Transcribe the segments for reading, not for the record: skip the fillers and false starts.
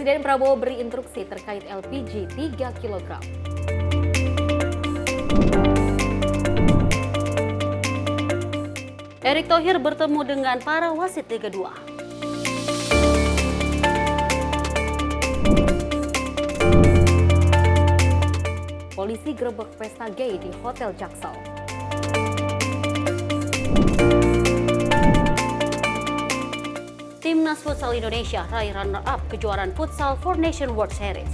Presiden Prabowo beri instruksi terkait LPG 3 kg. Erick Thohir bertemu dengan para wasit Liga 2. Polisi gerebek pesta gay di Hotel Jaksel. Timnas Futsal Indonesia raih runner-up kejuaraan Futsal Four Nations World Series.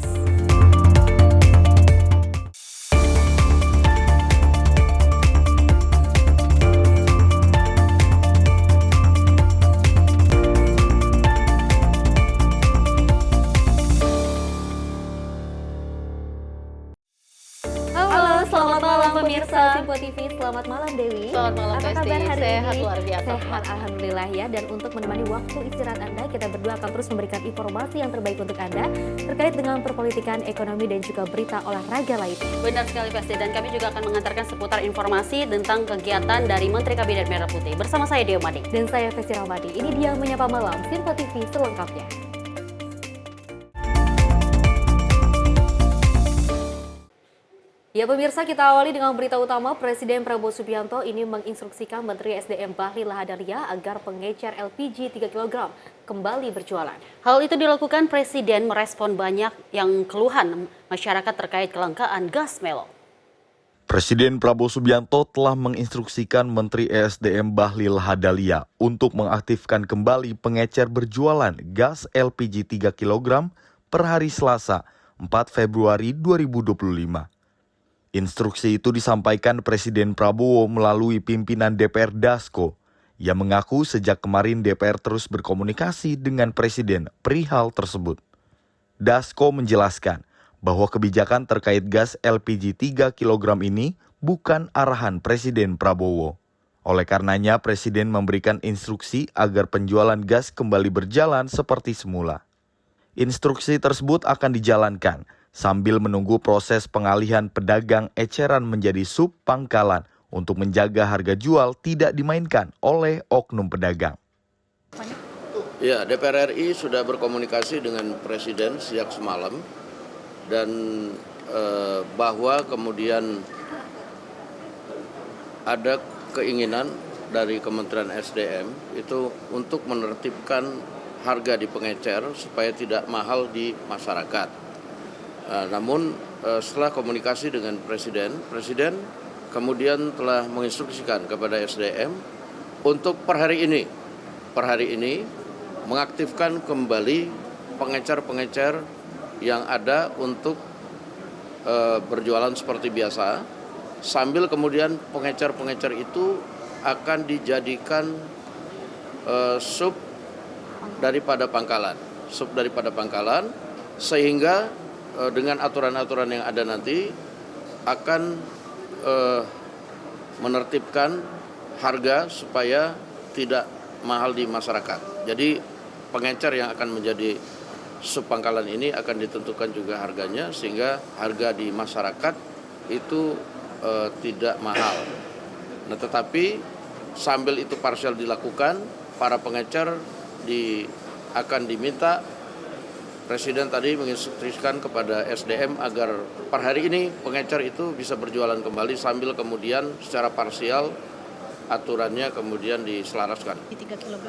Selamat malam pemirsa Simpo TV, selamat malam Dewi. Selamat malam Apa Pesti, kabar hari sehat ini? luar biasa. Sehat alhamdulillah ya. Dan untuk menemani waktu istirahat Anda, kita berdua akan terus memberikan informasi yang terbaik untuk Anda terkait dengan perpolitikan, ekonomi dan juga berita olahraga lainnya. Benar sekali Pesti, dan kami juga akan mengantarkan seputar informasi tentang kegiatan dari Menteri Kabinet Merah Putih. Bersama saya Deo Madi. Dan saya Festi Rahmadi. Ini dia Menyapa Malam Simpo TV selengkapnya. Ya pemirsa, kita awali dengan berita utama. Presiden Prabowo Subianto ini menginstruksikan Menteri SDM Bahlil Lahadalia agar pengecer LPG 3 kg kembali berjualan. Hal itu dilakukan Presiden merespon banyak yang keluhan masyarakat terkait kelangkaan gas melon. Presiden Prabowo Subianto telah menginstruksikan Menteri ESDM Bahlil Lahadalia untuk mengaktifkan kembali pengecer berjualan gas LPG 3 kg per hari Selasa 4 Februari 2025. Instruksi itu disampaikan Presiden Prabowo melalui pimpinan DPR Dasko yang mengaku sejak kemarin DPR terus berkomunikasi dengan Presiden perihal tersebut. Dasko menjelaskan bahwa kebijakan terkait gas LPG 3 kg ini bukan arahan Presiden Prabowo. Oleh karenanya Presiden memberikan instruksi agar penjualan gas kembali berjalan seperti semula. Instruksi tersebut akan dijalankan sambil menunggu proses pengalihan pedagang eceran menjadi sub pangkalan untuk menjaga harga jual tidak dimainkan oleh oknum pedagang. Ya, DPR RI sudah berkomunikasi dengan Presiden sejak semalam dan bahwa kemudian ada keinginan dari Kementerian SDM itu untuk menertibkan harga di pengecer supaya tidak mahal di masyarakat. Namun setelah komunikasi dengan Presiden kemudian telah menginstruksikan kepada SDM untuk per hari ini mengaktifkan kembali pengecer-pengecer yang ada untuk berjualan seperti biasa, sambil kemudian pengecer-pengecer itu akan dijadikan sub daripada pangkalan, sehingga dengan aturan-aturan yang ada nanti akan menertibkan harga supaya tidak mahal di masyarakat. Jadi pengecer yang akan menjadi sub pangkalan ini akan ditentukan juga harganya sehingga harga di masyarakat itu tidak mahal. Nah, tetapi sambil itu parsial dilakukan, para pengecer akan diminta. Presiden tadi menginstruksikan kepada SDM agar per hari ini pengecer itu bisa berjualan kembali sambil kemudian secara parsial aturannya kemudian diselaraskan.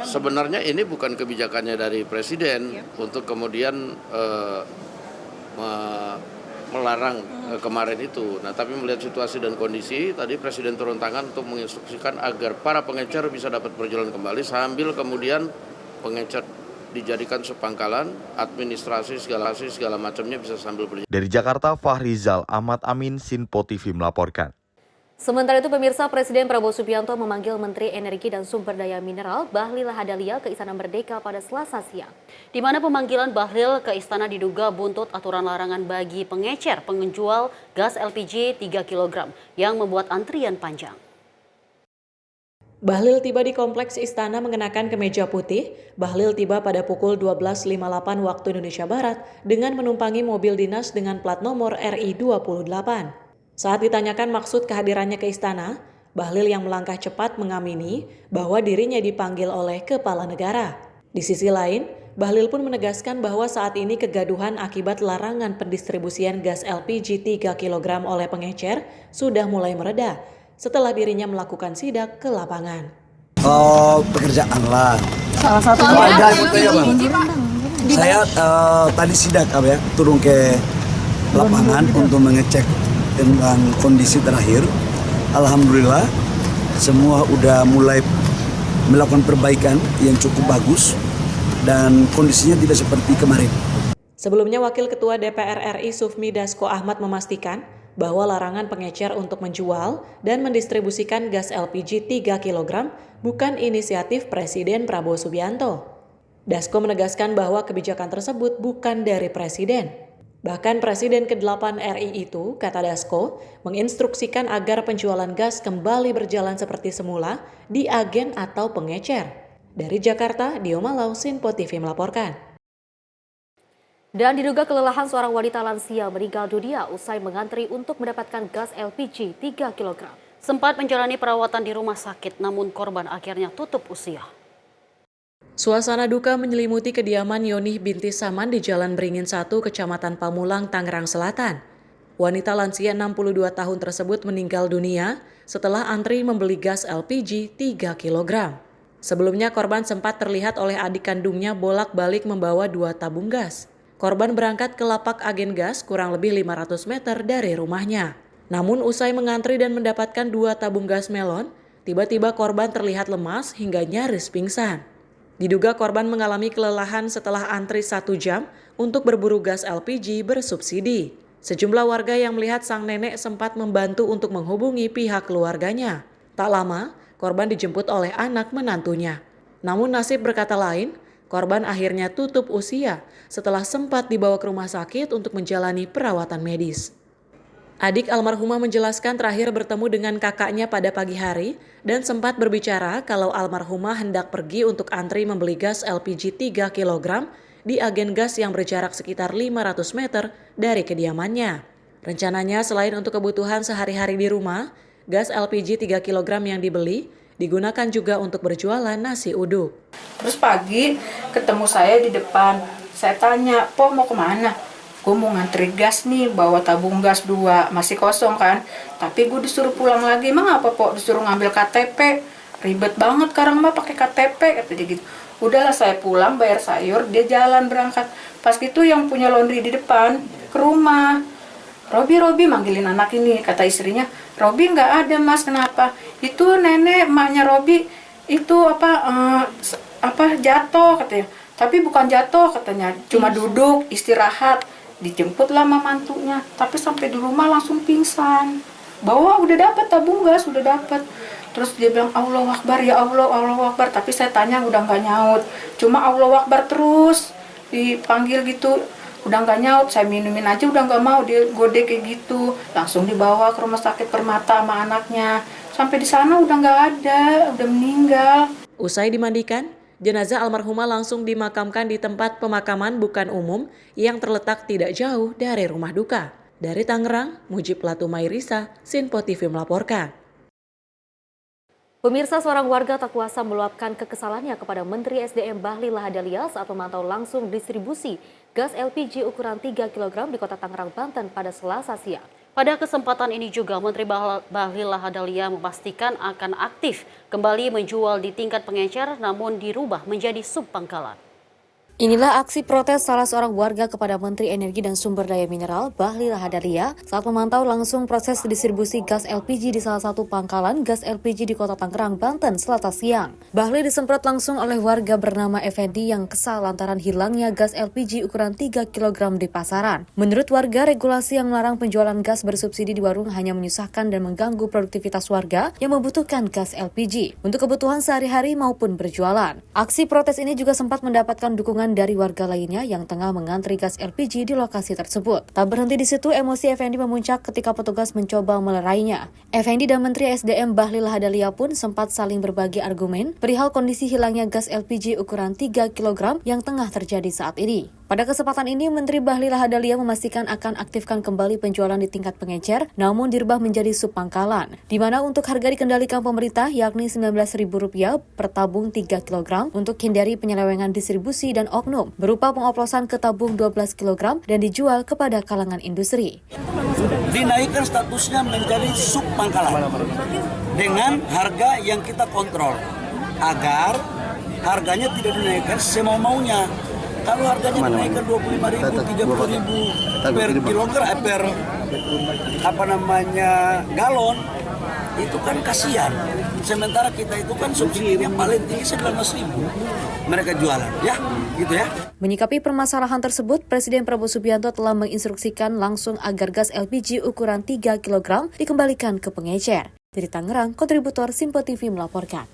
Sebenarnya ini bukan kebijakannya dari Presiden untuk kemudian melarang kemarin itu. Nah, tapi melihat situasi dan kondisi, tadi Presiden turun tangan untuk menginstruksikan agar para pengecer bisa dapat berjualan kembali sambil kemudian pengecer dijadikan sepangkalan, administrasi segala macamnya bisa sambil berjalan. Dari Jakarta, Fahrizal Ahmad Amin, Simpo TV melaporkan. Sementara itu pemirsa, Presiden Prabowo Subianto memanggil Menteri Energi dan Sumber Daya Mineral Bahlil Lahadalia ke Istana Merdeka pada Selasa siang. Di mana pemanggilan Bahlil ke istana diduga buntut aturan larangan bagi pengecer penjual gas LPG 3 kg yang membuat antrian panjang. Bahlil tiba di kompleks istana mengenakan kemeja putih. Bahlil tiba pada pukul 12.58 waktu Indonesia Barat dengan menumpangi mobil dinas dengan plat nomor RI 28. Saat ditanyakan maksud kehadirannya ke istana, Bahlil yang melangkah cepat mengamini bahwa dirinya dipanggil oleh kepala negara. Di sisi lain, Bahlil pun menegaskan bahwa saat ini kegaduhan akibat larangan pendistribusian gas LPG 3 kg oleh pengecer sudah mulai mereda setelah dirinya melakukan sidak ke lapangan. Pekerjaan lah. Salah satu Saya tadi sidak ya, turun ke lapangan untuk mengecek tentang kondisi terakhir. Alhamdulillah semua udah mulai melakukan perbaikan yang cukup bagus dan kondisinya tidak seperti kemarin. Sebelumnya Wakil Ketua DPR RI Sufmi Dasko Ahmad memastikan bahwa larangan pengecer untuk menjual dan mendistribusikan gas LPG 3 kg bukan inisiatif Presiden Prabowo Subianto. Dasko menegaskan bahwa kebijakan tersebut bukan dari Presiden. Bahkan Presiden ke-8 RI itu, kata Dasko, menginstruksikan agar penjualan gas kembali berjalan seperti semula di agen atau pengecer. Dari Jakarta, Dio Malau, Sinpo TV melaporkan. Dan diduga kelelahan seorang wanita lansia meninggal dunia usai mengantri untuk mendapatkan gas LPG 3 kg. Sempat menjalani perawatan di rumah sakit, namun korban akhirnya tutup usia. Suasana duka menyelimuti kediaman Yonih binti Saman di Jalan Beringin 1, Kecamatan Pamulang, Tangerang Selatan. Wanita lansia 62 tahun tersebut meninggal dunia setelah antri membeli gas LPG 3 kg. Sebelumnya korban sempat terlihat oleh adik kandungnya bolak-balik membawa 2 tabung gas. Korban berangkat ke lapak agen gas kurang lebih 500 meter dari rumahnya. Namun usai mengantri dan mendapatkan 2 tabung gas melon, tiba-tiba korban terlihat lemas hingga nyaris pingsan. Diduga korban mengalami kelelahan setelah antri 1 jam untuk berburu gas LPG bersubsidi. Sejumlah warga yang melihat sang nenek sempat membantu untuk menghubungi pihak keluarganya. Tak lama, korban dijemput oleh anak menantunya. Namun nasib berkata lain, korban akhirnya tutup usia setelah sempat dibawa ke rumah sakit untuk menjalani perawatan medis. Adik almarhumah menjelaskan terakhir bertemu dengan kakaknya pada pagi hari dan sempat berbicara kalau almarhumah hendak pergi untuk antri membeli gas LPG 3 kg di agen gas yang berjarak sekitar 500 meter dari kediamannya. Rencananya selain untuk kebutuhan sehari-hari di rumah, gas LPG 3 kg yang dibeli digunakan juga untuk berjualan nasi uduk. Terus pagi ketemu saya di depan, saya tanya, "Po mau kemana?" "Gue mau ngantri gas nih, bawa tabung gas 2, masih kosong kan. Tapi gue disuruh pulang lagi." "Emang apa, Po? Disuruh ngambil KTP. Ribet banget sekarang mah pakai KTP," kata dia gitu. Udahlah saya pulang, bayar sayur, dia jalan berangkat. Pas gitu yang punya laundry di depan ke rumah. Robi manggilin anak ini, kata istrinya, "Robi nggak ada, Mas, kenapa?" "Itu nenek, emaknya Robi, itu jatuh," katanya. "Tapi bukan jatuh," katanya, "cuma duduk, istirahat." Dijemputlah sama mantunya, tapi sampai di rumah langsung pingsan. Bahwa udah dapat tabung gas, udah dapat. Terus dia bilang, "Allahu Akbar, ya Allah, Allahu Akbar." Tapi saya tanya udah nggak nyaut. Cuma Allahu Akbar terus dipanggil gitu. Udah nggak nyaut, saya minumin aja udah nggak mau, dia gode kayak gitu. Langsung dibawa ke rumah sakit Permata sama anaknya. Sampai di sana udah nggak ada, udah meninggal. Usai dimandikan, jenazah almarhumah langsung dimakamkan di tempat pemakaman bukan umum yang terletak tidak jauh dari rumah duka. Dari Tangerang, Mujib Latumairisa, Sinpo TV melaporkan. Pemirsa, seorang warga tak kuasa meluapkan kekesalannya kepada Menteri SDM Bahlil Lahadalia saat memantau langsung distribusi gas LPG ukuran 3 kg di Kota Tangerang, Banten pada Selasa siang. Pada kesempatan ini juga Menteri Bahlil Lahadalia memastikan akan aktif kembali menjual di tingkat pengecer namun dirubah menjadi subpangkalan. Inilah aksi protes salah seorang warga kepada Menteri Energi dan Sumber Daya Mineral Bahlil Lahadalia saat memantau langsung proses distribusi gas LPG di salah satu pangkalan gas LPG di Kota Tangerang, Banten, Selasa siang. Bahlil disemprot langsung oleh warga bernama Effendi yang kesal lantaran hilangnya gas LPG ukuran 3 kg di pasaran. Menurut warga, regulasi yang melarang penjualan gas bersubsidi di warung hanya menyusahkan dan mengganggu produktivitas warga yang membutuhkan gas LPG untuk kebutuhan sehari-hari maupun berjualan. Aksi protes ini juga sempat mendapatkan dukungan dari warga lainnya yang tengah mengantri gas LPG di lokasi tersebut. Tak berhenti di situ, emosi Effendi memuncak ketika petugas mencoba melerainya. Effendi dan Menteri SDM Bahlil Lahadalia pun sempat saling berbagi argumen perihal kondisi hilangnya gas LPG ukuran 3 kg yang tengah terjadi saat ini. Pada kesempatan ini, Menteri Bahlil Lahadalia memastikan akan aktifkan kembali penjualan di tingkat pengecer, namun dirubah menjadi subpangkalan, di mana untuk harga dikendalikan pemerintah yakni Rp19.000 per tabung 3 kg untuk hindari penyelewengan distribusi dan oknum, berupa pengoplosan ke tabung 12 kg dan dijual kepada kalangan industri. Dinaikkan statusnya menjadi subpangkalan dengan harga yang kita kontrol, agar harganya tidak dinaikkan semau-maunya. Kalau harganya dinaikkan 25.000, 30.000 per kilogram, galon, itu kan kasihan. Sementara kita itu kan subsidi yang paling tinggi 19.000 mereka jualan, ya, gitu ya. Menyikapi permasalahan tersebut, Presiden Prabowo Subianto telah menginstruksikan langsung agar gas LPG ukuran 3 kg dikembalikan ke pengecer. Dari Tangerang, kontributor Simpo TV melaporkan.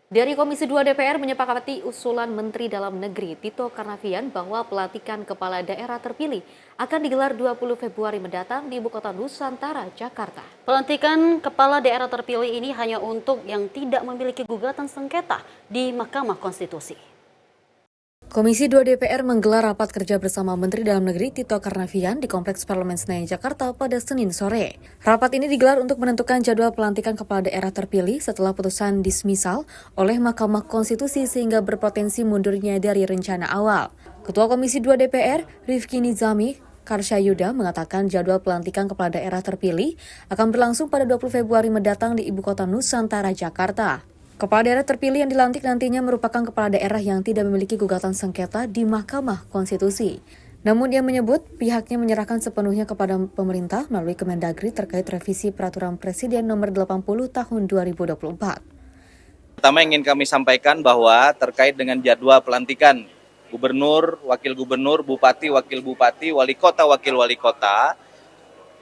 Dari Komisi 2 DPR menyepakati usulan Menteri Dalam Negeri Tito Karnavian bahwa pelantikan kepala daerah terpilih akan digelar 20 Februari mendatang di Ibu Kota Nusantara, Jakarta. Pelantikan kepala daerah terpilih ini hanya untuk yang tidak memiliki gugatan sengketa di Mahkamah Konstitusi. Komisi 2 DPR menggelar rapat kerja bersama Menteri Dalam Negeri Tito Karnavian di Kompleks Parlemen Senayan, Jakarta pada Senin sore. Rapat ini digelar untuk menentukan jadwal pelantikan kepala daerah terpilih setelah putusan dismisal oleh Mahkamah Konstitusi sehingga berpotensi mundurnya dari rencana awal. Ketua Komisi 2 DPR, Rifki Nizami Karsyayuda mengatakan jadwal pelantikan kepala daerah terpilih akan berlangsung pada 20 Februari mendatang di Ibu Kota Nusantara, Jakarta. Kepala daerah terpilih yang dilantik nantinya merupakan kepala daerah yang tidak memiliki gugatan sengketa di Mahkamah Konstitusi. Namun dia menyebut pihaknya menyerahkan sepenuhnya kepada pemerintah melalui Kemendagri terkait revisi Peraturan Presiden Nomor 80 Tahun 2024. Pertama ingin kami sampaikan bahwa terkait dengan jadwal pelantikan gubernur, wakil gubernur, bupati, wakil bupati, wali kota, wakil wali kota,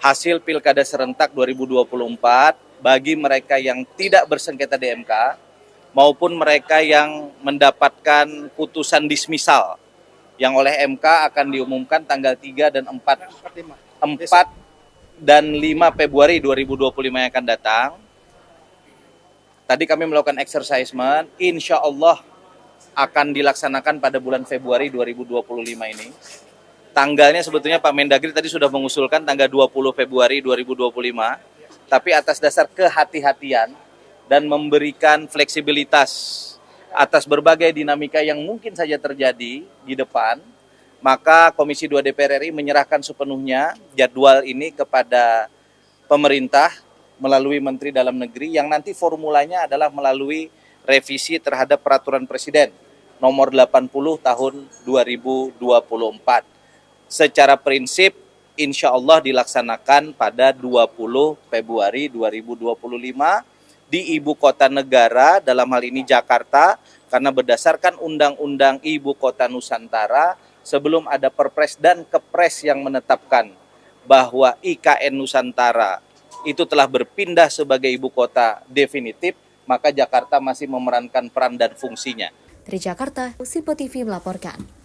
hasil Pilkada serentak 2024 bagi mereka yang tidak bersengketa di MK, maupun mereka yang mendapatkan putusan dismisal yang oleh MK akan diumumkan tanggal 3 dan 4 dan 5 Februari 2025 yang akan datang. Tadi kami melakukan exercisement, insya Allah akan dilaksanakan pada bulan Februari 2025 ini. Tanggalnya sebetulnya Pak Mendagri tadi sudah mengusulkan tanggal 20 Februari 2025, tapi atas dasar kehati-hatian dan memberikan fleksibilitas atas berbagai dinamika yang mungkin saja terjadi di depan, maka Komisi 2 DPR RI menyerahkan sepenuhnya jadwal ini kepada pemerintah melalui Menteri Dalam Negeri yang nanti formulanya adalah melalui revisi terhadap Peraturan Presiden Nomor 80 Tahun 2024. Secara prinsip, insya Allah dilaksanakan pada 20 Februari 2025 di Ibu Kota Negara, dalam hal ini Jakarta, karena berdasarkan Undang-Undang Ibu Kota Nusantara, sebelum ada Perpres dan Kepres yang menetapkan bahwa IKN Nusantara itu telah berpindah sebagai ibu kota definitif, maka Jakarta masih memerankan peran dan fungsinya. Dari Jakarta, Simpo TV melaporkan.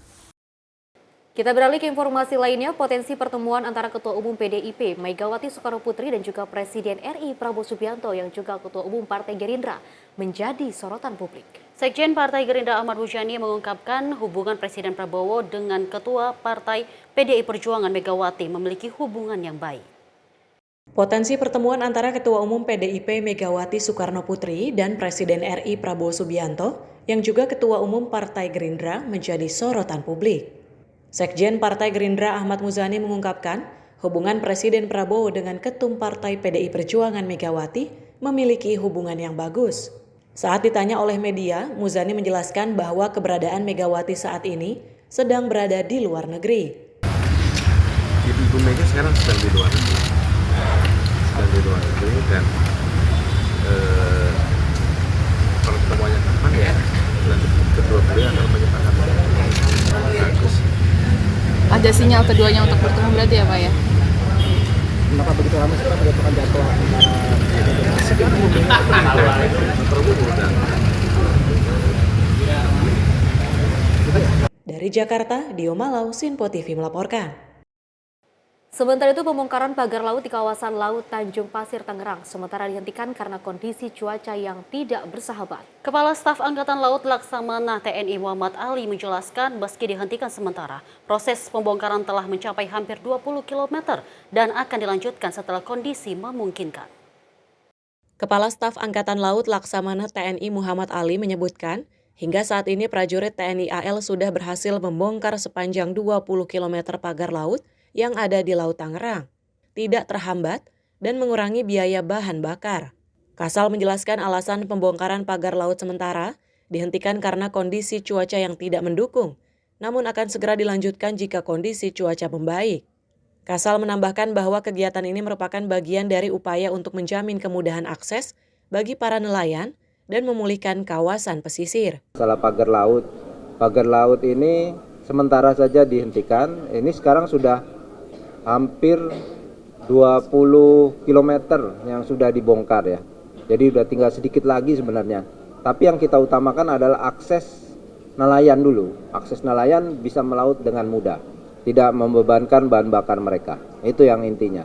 Kita beralih ke informasi lainnya, potensi pertemuan antara Ketua Umum PDIP Megawati Soekarnoputri dan juga Presiden RI Prabowo Subianto yang juga Ketua Umum Partai Gerindra menjadi sorotan publik. Sekjen Partai Gerindra Ahmad Muzani mengungkapkan hubungan Presiden Prabowo dengan Ketua Partai PDI Perjuangan Megawati memiliki hubungan yang baik. Potensi pertemuan antara Ketua Umum PDIP Megawati Soekarnoputri dan Presiden RI Prabowo Subianto yang juga Ketua Umum Partai Gerindra menjadi sorotan publik. Sekjen Partai Gerindra Ahmad Muzani mengungkapkan hubungan Presiden Prabowo dengan Ketum Partai PDI Perjuangan Megawati memiliki hubungan yang bagus. Saat ditanya oleh media, Muzani menjelaskan bahwa keberadaan Megawati saat ini sedang berada di luar negeri. Ibu Mega sekarang sedang di luar negeri. Dan pertemuannya kapan ya? Dan kedua beliau akan menyepakati bagus. Ada sinyal keduanya untuk bertemu berarti ya Pak ya? Kenapa begitu lama sih Pak menentukan jadwal Dari Jakarta, Dio Malau, Simpo TV melaporkan. Sementara itu pembongkaran pagar laut di kawasan Laut Tanjung Pasir Tangerang sementara dihentikan karena kondisi cuaca yang tidak bersahabat. Kepala Staf Angkatan Laut Laksamana TNI Muhammad Ali menjelaskan meski dihentikan sementara, proses pembongkaran telah mencapai hampir 20 km dan akan dilanjutkan setelah kondisi memungkinkan. Kepala Staf Angkatan Laut Laksamana TNI Muhammad Ali menyebutkan, hingga saat ini prajurit TNI AL sudah berhasil membongkar sepanjang 20 km pagar laut yang ada di Laut Tangerang, tidak terhambat dan mengurangi biaya bahan bakar. Kasal menjelaskan alasan pembongkaran pagar laut sementara dihentikan karena kondisi cuaca yang tidak mendukung, namun akan segera dilanjutkan jika kondisi cuaca membaik. Kasal menambahkan bahwa kegiatan ini merupakan bagian dari upaya untuk menjamin kemudahan akses bagi para nelayan dan memulihkan kawasan pesisir. Masalah pagar laut ini sementara saja dihentikan. Ini sekarang sudah hampir 20 km yang sudah dibongkar ya. Jadi udah tinggal sedikit lagi sebenarnya. Tapi yang kita utamakan adalah akses nelayan dulu. Akses nelayan bisa melaut dengan mudah, tidak membebankan bahan bakar mereka. Itu yang intinya.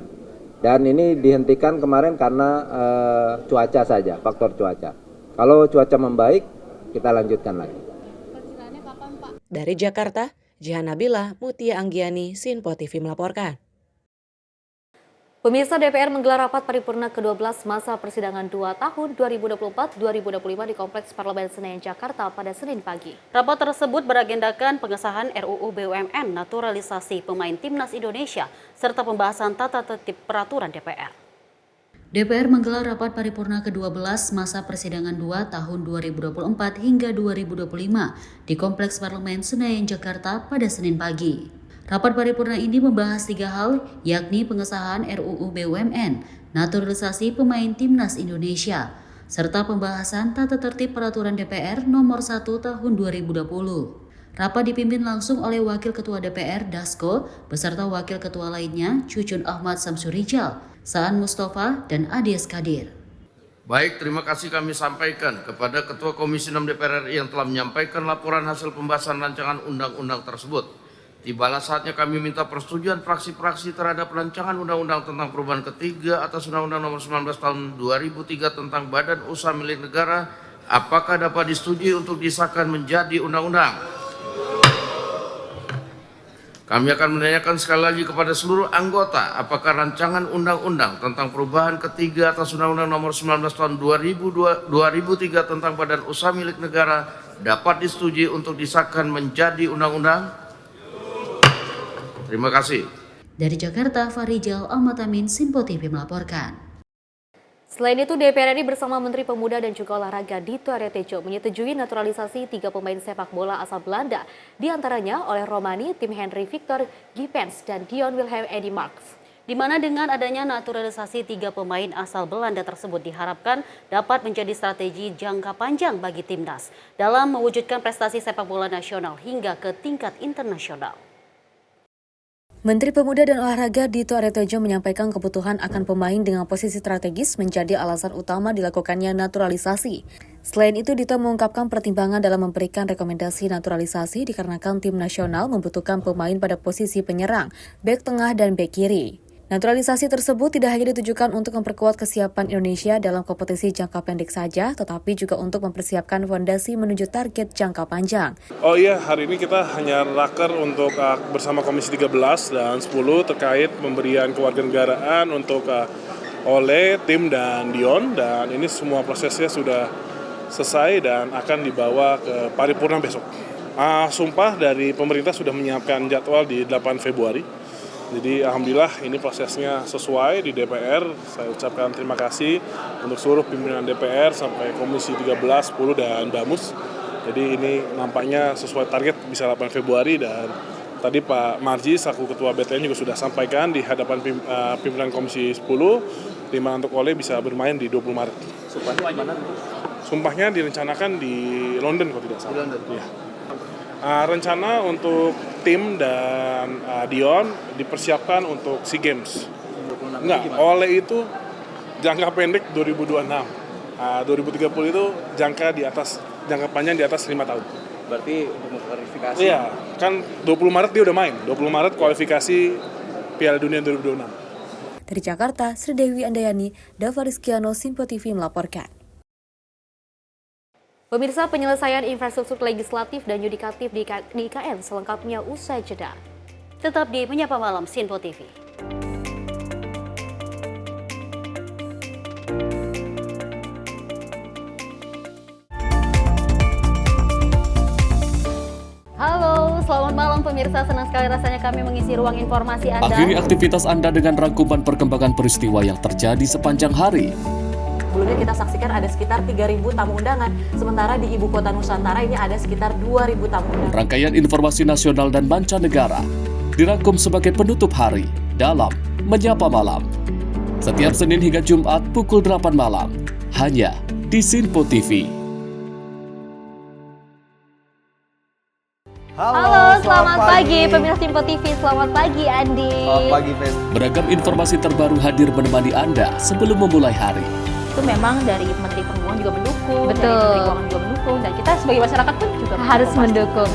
Dan ini dihentikan kemarin karena cuaca saja, faktor cuaca. Kalau cuaca membaik, kita lanjutkan lagi. Dari Jakarta, Jihan Nabila, Mutia Anggiani, Sinpo TV melaporkan. Pemirsa, DPR menggelar rapat paripurna ke-12 masa persidangan 2 tahun 2024-2025 di Kompleks Parlemen Senayan, Jakarta pada Senin pagi. Rapat tersebut beragendakan pengesahan RUU BUMN, naturalisasi pemain Timnas Indonesia, serta pembahasan tata tertib peraturan DPR. DPR menggelar rapat paripurna ke-12 masa persidangan 2 tahun 2024 hingga 2025 di Kompleks Parlemen Senayan, Jakarta pada Senin pagi. Rapat paripurna ini membahas 3 hal, yakni pengesahan RUU BUMN, naturalisasi pemain Timnas Indonesia, serta pembahasan tata tertib peraturan DPR nomor 1 tahun 2020. Rapat dipimpin langsung oleh Wakil Ketua DPR Dasko beserta Wakil Ketua lainnya Cucun Ahmad Samsurijal, Saan Mustafa, dan Adies Kadir. Baik, terima kasih kami sampaikan kepada Ketua Komisi 6 DPR RI yang telah menyampaikan laporan hasil pembahasan rancangan undang-undang tersebut. Tibalah saatnya kami minta persetujuan fraksi-fraksi terhadap rancangan undang-undang tentang perubahan ketiga atas Undang-Undang Nomor 19 Tahun 2003 tentang Badan Usaha Milik Negara. Apakah dapat disetujui untuk disahkan menjadi undang-undang? Kami akan menanyakan sekali lagi kepada seluruh anggota, apakah rancangan undang-undang tentang perubahan ketiga atas Undang-Undang Nomor 19 Tahun 2003 tentang Badan Usaha Milik Negara dapat disetujui untuk disahkan menjadi undang-undang? Terima kasih. Dari Jakarta, Farijal Ahmad Amin, Sinpo TV melaporkan. Selain itu, DPR RI bersama Menteri Pemuda dan juga Olahraga Dito Aryo Tejo menyetujui naturalisasi 3 pemain sepak bola asal Belanda, diantaranya oleh Romani, Tim Henry Victor Gipens, dan Dion Wilhelm Eddy Marks. Di mana dengan adanya naturalisasi 3 pemain asal Belanda tersebut diharapkan dapat menjadi strategi jangka panjang bagi timnas dalam mewujudkan prestasi sepak bola nasional hingga ke tingkat internasional. Menteri Pemuda dan Olahraga Dito Aryo Tejo menyampaikan kebutuhan akan pemain dengan posisi strategis menjadi alasan utama dilakukannya naturalisasi. Selain itu, Dito mengungkapkan pertimbangan dalam memberikan rekomendasi naturalisasi dikarenakan tim nasional membutuhkan pemain pada posisi penyerang, bek tengah, dan bek kiri. Naturalisasi tersebut tidak hanya ditujukan untuk memperkuat kesiapan Indonesia dalam kompetisi jangka pendek saja, tetapi juga untuk mempersiapkan fondasi menuju target jangka panjang. Oh iya, hari ini kita hanya raker untuk bersama Komisi 13 dan 10 terkait pemberian kewarganegaraan untuk Ole, Tim, dan Dion, dan ini semua prosesnya sudah selesai dan akan dibawa ke paripurna besok. Sumpah dari pemerintah sudah menyiapkan jadwal di 8 Februari. Jadi alhamdulillah ini prosesnya sesuai di DPR. Saya ucapkan terima kasih untuk seluruh pimpinan DPR sampai Komisi 13, 10, dan Bamus. Jadi ini nampaknya sesuai target bisa 8 Februari dan tadi Pak Marji selaku Ketua BTN juga sudah sampaikan di hadapan pimpinan Komisi 10 di mana untuk Ole bisa bermain di 20 Maret. Sumpahnya di mana? Sumpahnya direncanakan di London kalau tidak salah. Di London. Ya. Rencana untuk Tim dan Dion dipersiapkan untuk SEA Games. Enggak, Ole itu jangka pendek 2026. 2030 itu jangka panjang di atas 5 tahun. Berarti untuk kualifikasi? Iya, kan 20 Maret dia udah main. 20 Maret kualifikasi Piala Dunia 2026. Dari Jakarta, Sri Dewi Andayani, Dava Rizkiano, Simpo TV melaporkan. Pemirsa, penyelesaian infrastruktur legislatif dan yudikatif di IKN selengkapnya usai jeda. Tetap di Menyapa Malam Simpo TV. Halo, selamat malam pemirsa. Senang sekali rasanya kami mengisi ruang informasi Anda. Akhiri aktivitas Anda dengan rangkuman perkembangan peristiwa yang terjadi sepanjang hari. Sebelumnya kita saksikan ada sekitar 3.000 tamu undangan, sementara di Ibu Kota Nusantara ini ada sekitar 2.000 tamu undangan. Rangkaian informasi nasional dan mancanegara dirangkum sebagai penutup hari dalam Menyapa Malam. Setiap Senin hingga Jumat pukul 8 malam, hanya di Simpo TV. Halo, selamat pagi pemirsa Simpo TV. Selamat pagi Andi. Selamat pagi, Fen. Beragam informasi terbaru hadir menemani Anda sebelum memulai hari. Itu memang dari Menteri Perhubungan juga mendukung, Betul. dari Menteri Keuangan juga mendukung, dan kita sebagai masyarakat pun juga Harus mendukung.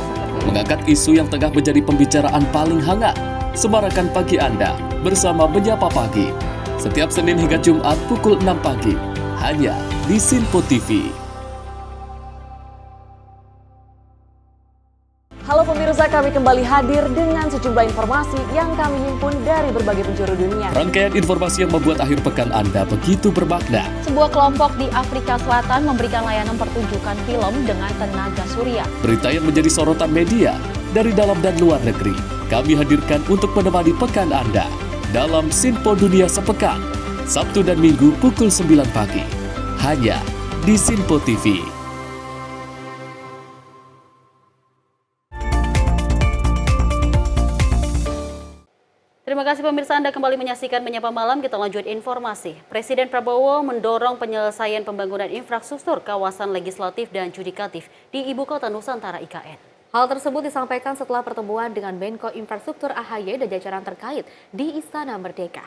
Mengangkat isu yang tengah menjadi pembicaraan paling hangat. Semarakan pagi Anda bersama Menyapa Pagi. Setiap Senin hingga Jumat pukul 6 pagi, hanya di Simpo TV. Halo pemirsa, kami kembali hadir dengan sejumlah informasi yang kami himpun dari berbagai penjuru dunia. Rangkaian informasi yang membuat akhir pekan Anda begitu bermakna. Sebuah kelompok di Afrika Selatan memberikan layanan pertunjukan film dengan tenaga surya. Berita yang menjadi sorotan media dari dalam dan luar negeri, kami hadirkan untuk menemani pekan Anda dalam Simpo Dunia Sepekan, Sabtu dan Minggu pukul 9 pagi, hanya di Simpo TV. Terima kasih pemirsa, Anda kembali menyaksikan Menyapa Malam. Kita lanjut informasi. Presiden Prabowo mendorong penyelesaian pembangunan infrastruktur kawasan legislatif dan yudikatif di Ibu Kota Nusantara IKN. Hal tersebut disampaikan setelah pertemuan dengan Menko Infrastruktur AHY dan jajaran terkait di Istana Merdeka.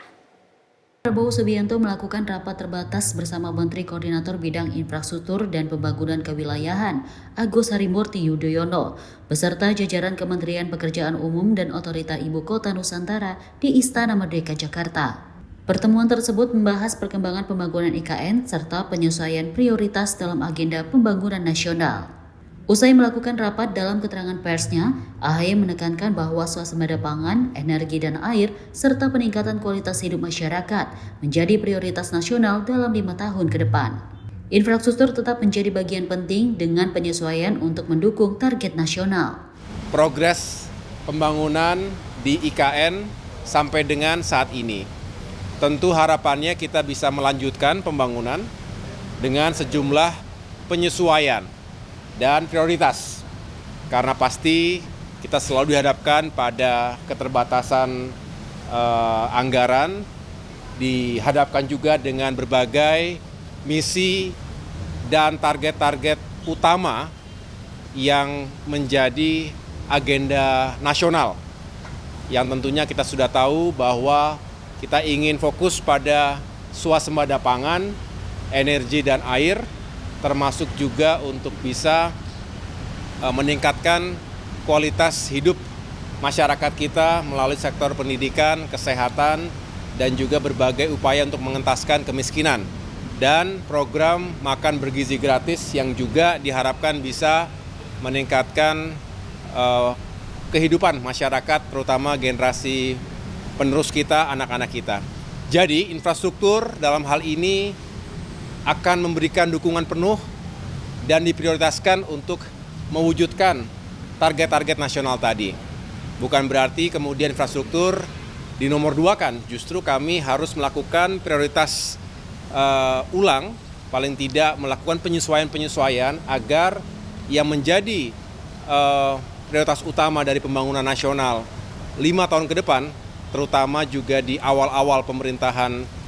Prabowo Subianto melakukan rapat terbatas bersama Menteri Koordinator Bidang Infrastruktur dan Pembangunan Kewilayahan Agus Harimurti Yudhoyono beserta jajaran Kementerian Pekerjaan Umum dan Otorita Ibu Kota Nusantara di Istana Merdeka, Jakarta. Pertemuan tersebut membahas perkembangan pembangunan IKN serta penyesuaian prioritas dalam agenda pembangunan nasional. Usai melakukan rapat, dalam keterangan persnya, AHY menekankan bahwa swasembada pangan, energi dan air, serta peningkatan kualitas hidup masyarakat menjadi prioritas nasional dalam 5 tahun ke depan. Infrastruktur tetap menjadi bagian penting dengan penyesuaian untuk mendukung target nasional. Progres pembangunan di IKN sampai dengan saat ini. Tentu harapannya kita bisa melanjutkan pembangunan dengan sejumlah penyesuaian dan prioritas, karena pasti kita selalu dihadapkan pada keterbatasan anggaran, dihadapkan juga dengan berbagai misi dan target-target utama yang menjadi agenda nasional, yang tentunya kita sudah tahu bahwa kita ingin fokus pada swasembada pangan, energi dan air, termasuk juga untuk bisa meningkatkan kualitas hidup masyarakat kita melalui sektor pendidikan, kesehatan, dan juga berbagai upaya untuk mengentaskan kemiskinan. Dan program makan bergizi gratis yang juga diharapkan bisa meningkatkan kehidupan masyarakat, terutama generasi penerus kita, anak-anak kita. Jadi infrastruktur dalam hal ini akan memberikan dukungan penuh dan diprioritaskan untuk mewujudkan target-target nasional tadi. Bukan berarti kemudian infrastruktur dinomor duakan, justru kami harus melakukan prioritas ulang, paling tidak melakukan penyesuaian-penyesuaian agar yang menjadi prioritas utama dari pembangunan nasional 5 tahun ke depan, terutama juga di awal-awal pemerintahan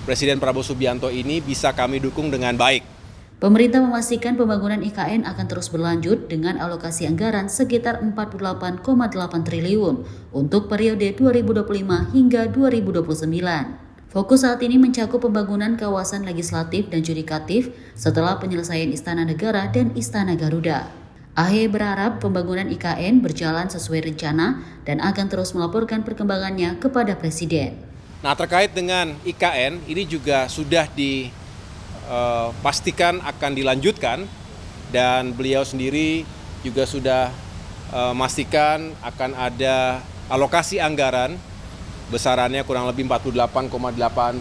Presiden Prabowo Subianto ini bisa kami dukung dengan baik. Pemerintah memastikan pembangunan IKN akan terus berlanjut dengan alokasi anggaran sekitar 48,8 triliun untuk periode 2025 hingga 2029. Fokus saat ini mencakup pembangunan kawasan legislatif dan yudikatif setelah penyelesaian Istana Negara dan Istana Garuda. AHY berharap pembangunan IKN berjalan sesuai rencana dan akan terus melaporkan perkembangannya kepada Presiden. Nah, terkait dengan IKN ini juga sudah dipastikan akan dilanjutkan dan beliau sendiri juga sudah memastikan akan ada alokasi anggaran besarannya kurang lebih 48,8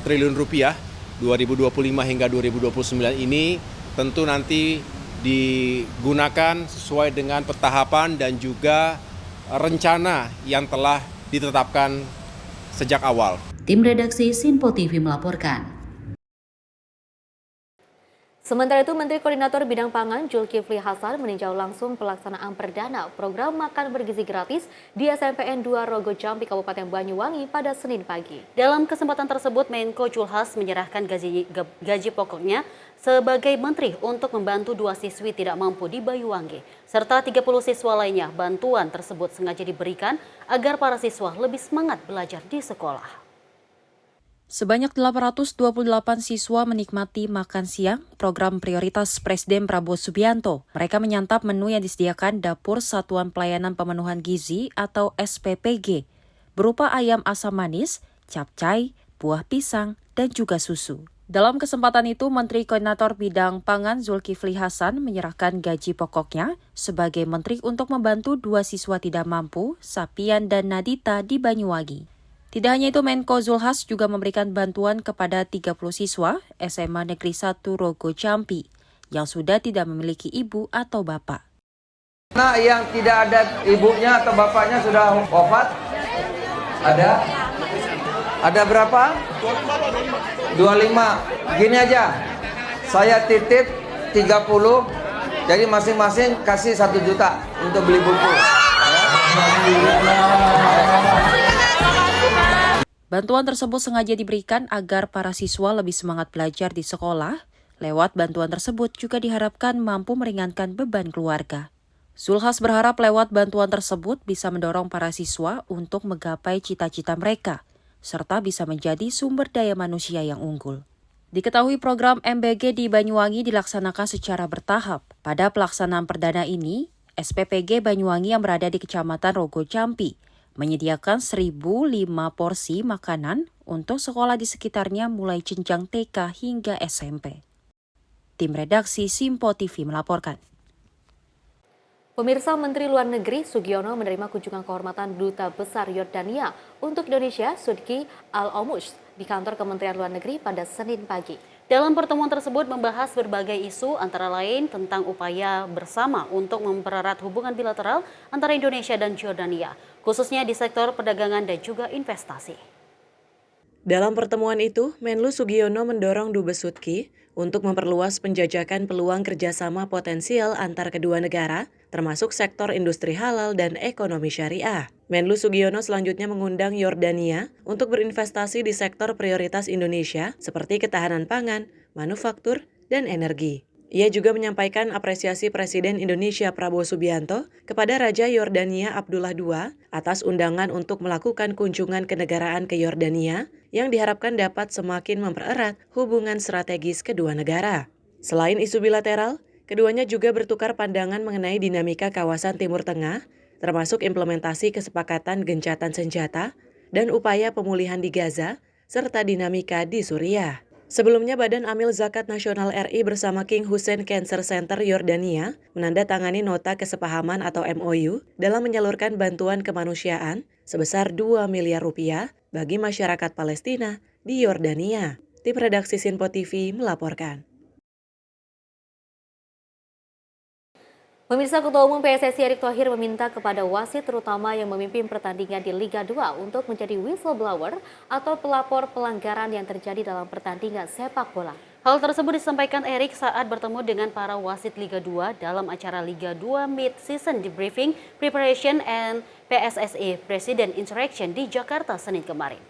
triliun rupiah 2025 hingga 2029 ini tentu nanti digunakan sesuai dengan petahapan dan juga rencana yang telah ditetapkan sejak awal. Tim redaksi Sinpo TV melaporkan. Sementara itu, Menteri Koordinator Bidang Pangan Zulkifli Hasan meninjau langsung pelaksanaan perdana program makan bergizi gratis di SMPN 2 Rogo Jampi, Kabupaten Banyuwangi pada Senin pagi. Dalam kesempatan tersebut, Menko Zulhas menyerahkan gaji pokoknya sebagai menteri untuk membantu 2 siswi tidak mampu di Banyuwangi. Serta 30 siswa lainnya, bantuan tersebut sengaja diberikan agar para siswa lebih semangat belajar di sekolah. Sebanyak 828 siswa menikmati makan siang program prioritas Presiden Prabowo Subianto. Mereka menyantap menu yang disediakan Dapur Satuan Pelayanan Pemenuhan Gizi atau SPPG, berupa ayam asam manis, capcay, buah pisang, dan juga susu. Dalam kesempatan itu, Menteri Koordinator Bidang Pangan Zulkifli Hasan menyerahkan gaji pokoknya sebagai menteri untuk membantu 2 siswa tidak mampu, Sapian dan Nadita di Banyuwangi. Tidak hanya itu, Menko Zulhas juga memberikan bantuan kepada 30 siswa SMA Negeri 1 Rogo Jampi yang sudah tidak memiliki ibu atau bapak. Nah, yang tidak ada ibunya atau bapaknya sudah wafat? Ada? Ada berapa? 25. Gini aja, saya titip 30, jadi masing-masing kasih 1 juta untuk beli buku. Bantuan tersebut sengaja diberikan agar para siswa lebih semangat belajar di sekolah. Lewat bantuan tersebut juga diharapkan mampu meringankan beban keluarga. Zulhas berharap lewat bantuan tersebut bisa mendorong para siswa untuk menggapai cita-cita mereka, serta bisa menjadi sumber daya manusia yang unggul. Diketahui program MBG di Banyuwangi dilaksanakan secara bertahap. Pada pelaksanaan perdana ini, SPPG Banyuwangi yang berada di Kecamatan Rogo Jampi menyediakan 1.005 porsi makanan untuk sekolah di sekitarnya mulai jenjang TK hingga SMP. Tim redaksi Sinpo TV melaporkan. Pemirsa, Menteri Luar Negeri Sugiono menerima kunjungan kehormatan Duta Besar Yordania untuk Indonesia, Sudki Al-Omush, di kantor Kementerian Luar Negeri pada Senin pagi. Dalam pertemuan tersebut membahas berbagai isu antara lain tentang upaya bersama untuk mempererat hubungan bilateral antara Indonesia dan Yordania, khususnya di sektor perdagangan dan juga investasi. Dalam pertemuan itu, Menlu Sugiono mendorong Dubes Sudki untuk memperluas penjajakan peluang kerjasama potensial antar kedua negara, termasuk sektor industri halal dan ekonomi syariah. Menlu Sugiono selanjutnya mengundang Yordania untuk berinvestasi di sektor prioritas Indonesia seperti ketahanan pangan, manufaktur, dan energi. Ia juga menyampaikan apresiasi Presiden Indonesia Prabowo Subianto kepada Raja Yordania Abdullah II atas undangan untuk melakukan kunjungan kenegaraan ke Yordania yang diharapkan dapat semakin mempererat hubungan strategis kedua negara. Selain isu bilateral, keduanya juga bertukar pandangan mengenai dinamika kawasan Timur Tengah, termasuk implementasi kesepakatan gencatan senjata dan upaya pemulihan di Gaza, serta dinamika di Suriah. Sebelumnya, Badan Amil Zakat Nasional RI bersama King Hussein Cancer Center Yordania menandatangani nota kesepahaman atau MOU dalam menyalurkan bantuan kemanusiaan sebesar 2 miliar rupiah bagi masyarakat Palestina di Yordania. Tim redaksi Sinpo TV melaporkan. Pemirsa, Ketua Umum PSSI Erick Thohir meminta kepada wasit terutama yang memimpin pertandingan di Liga 2 untuk menjadi whistleblower atau pelapor pelanggaran yang terjadi dalam pertandingan sepak bola. Hal tersebut disampaikan Erick saat bertemu dengan para wasit Liga 2 dalam acara Liga 2 Mid-Season Debriefing Preparation and PSSI President Interaction di Jakarta Senin kemarin.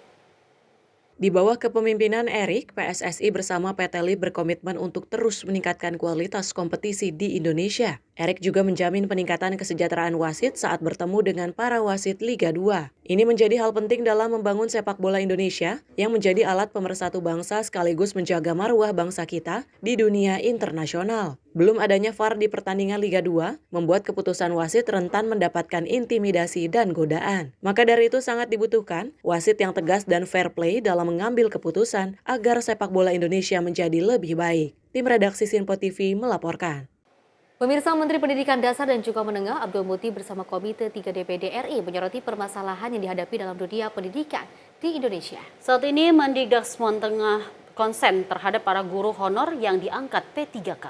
Di bawah kepemimpinan Erick, PSSI bersama PT LIB berkomitmen untuk terus meningkatkan kualitas kompetisi di Indonesia. Erick juga menjamin peningkatan kesejahteraan wasit saat bertemu dengan para wasit Liga 2. Ini menjadi hal penting dalam membangun sepak bola Indonesia yang menjadi alat pemersatu bangsa sekaligus menjaga marwah bangsa kita di dunia internasional. Belum adanya VAR di pertandingan Liga 2 membuat keputusan wasit rentan mendapatkan intimidasi dan godaan. Maka dari itu sangat dibutuhkan wasit yang tegas dan fair play dalam mengambil keputusan agar sepak bola Indonesia menjadi lebih baik. Tim redaksi Sinpo TV melaporkan. Pemirsa, Menteri Pendidikan Dasar dan juga Menengah Abdul Muti bersama Komite 3 DPD RI menyoroti permasalahan yang dihadapi dalam dunia pendidikan di Indonesia. Saat ini Mendikbud tengah konsen terhadap para guru honor yang diangkat P3K.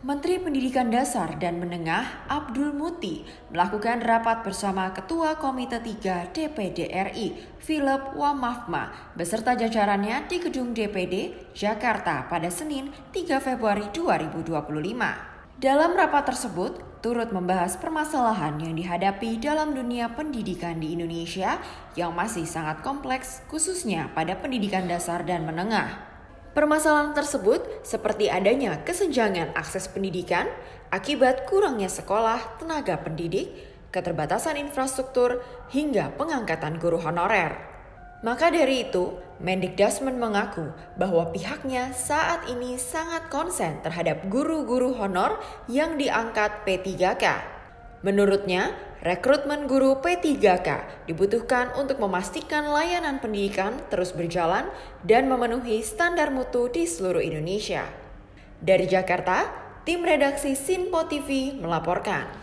Menteri Pendidikan Dasar dan Menengah Abdul Muti melakukan rapat bersama Ketua Komite 3 DPD RI Philip Wamafma beserta jajarannya di Gedung DPD Jakarta pada Senin 3 Februari 2025. Dalam rapat tersebut, turut membahas permasalahan yang dihadapi dalam dunia pendidikan di Indonesia yang masih sangat kompleks, khususnya pada pendidikan dasar dan menengah. Permasalahan tersebut seperti adanya kesenjangan akses pendidikan akibat kurangnya sekolah, tenaga pendidik, keterbatasan infrastruktur, hingga pengangkatan guru honorer. Maka dari itu, Mendikbud mengaku bahwa pihaknya saat ini sangat konsen terhadap guru-guru honor yang diangkat P3K. Menurutnya, rekrutmen guru P3K dibutuhkan untuk memastikan layanan pendidikan terus berjalan dan memenuhi standar mutu di seluruh Indonesia. Dari Jakarta, tim redaksi Sinpo TV melaporkan.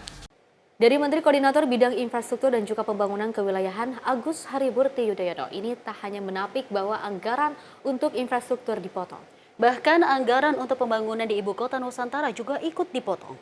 Dari Menteri Koordinator Bidang Infrastruktur dan juga Pembangunan Kewilayahan Agus Harimurti Yudhoyono ini tak hanya menapik bahwa anggaran untuk infrastruktur dipotong. Bahkan anggaran untuk pembangunan di Ibu Kota Nusantara juga ikut dipotong.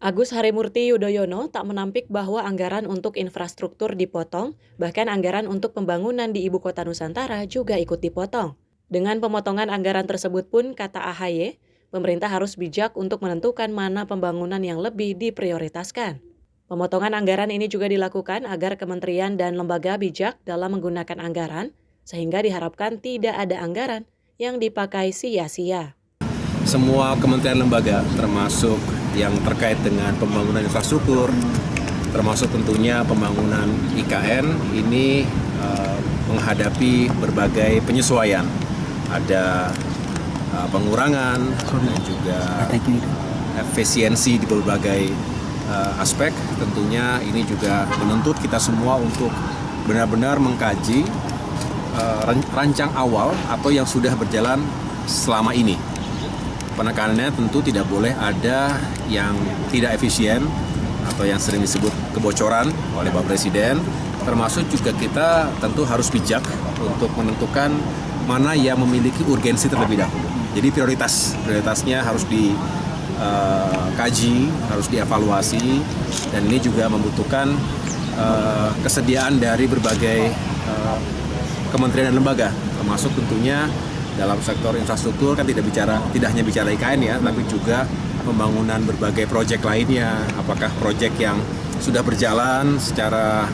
Agus Harimurti Yudhoyono tak menampik bahwa anggaran untuk infrastruktur dipotong, bahkan anggaran untuk pembangunan di Ibu Kota Nusantara juga ikut dipotong. Dengan pemotongan anggaran tersebut pun, kata AHY, pemerintah harus bijak untuk menentukan mana pembangunan yang lebih diprioritaskan. Pemotongan anggaran ini juga dilakukan agar kementerian dan lembaga bijak dalam menggunakan anggaran, sehingga diharapkan tidak ada anggaran yang dipakai sia-sia. Semua kementerian lembaga, termasuk yang terkait dengan pembangunan infrastruktur, termasuk tentunya pembangunan IKN, ini menghadapi berbagai penyesuaian. Ada pengurangan dan juga efisiensi di berbagai aspek. Tentunya ini juga menuntut kita semua untuk benar-benar mengkaji rancang awal atau yang sudah berjalan selama ini. Penekanannya tentu tidak boleh ada yang tidak efisien atau yang sering disebut kebocoran oleh Pak Presiden. Termasuk juga kita tentu harus bijak untuk menentukan mana yang memiliki urgensi terlebih dahulu. Jadi prioritasnya harus dikaji, harus dievaluasi, dan ini juga membutuhkan kesediaan dari berbagai kementerian dan lembaga, termasuk tentunya dalam sektor infrastruktur kan tidak hanya bicara IKN ya, tapi juga pembangunan berbagai proyek lainnya, apakah proyek yang sudah berjalan secara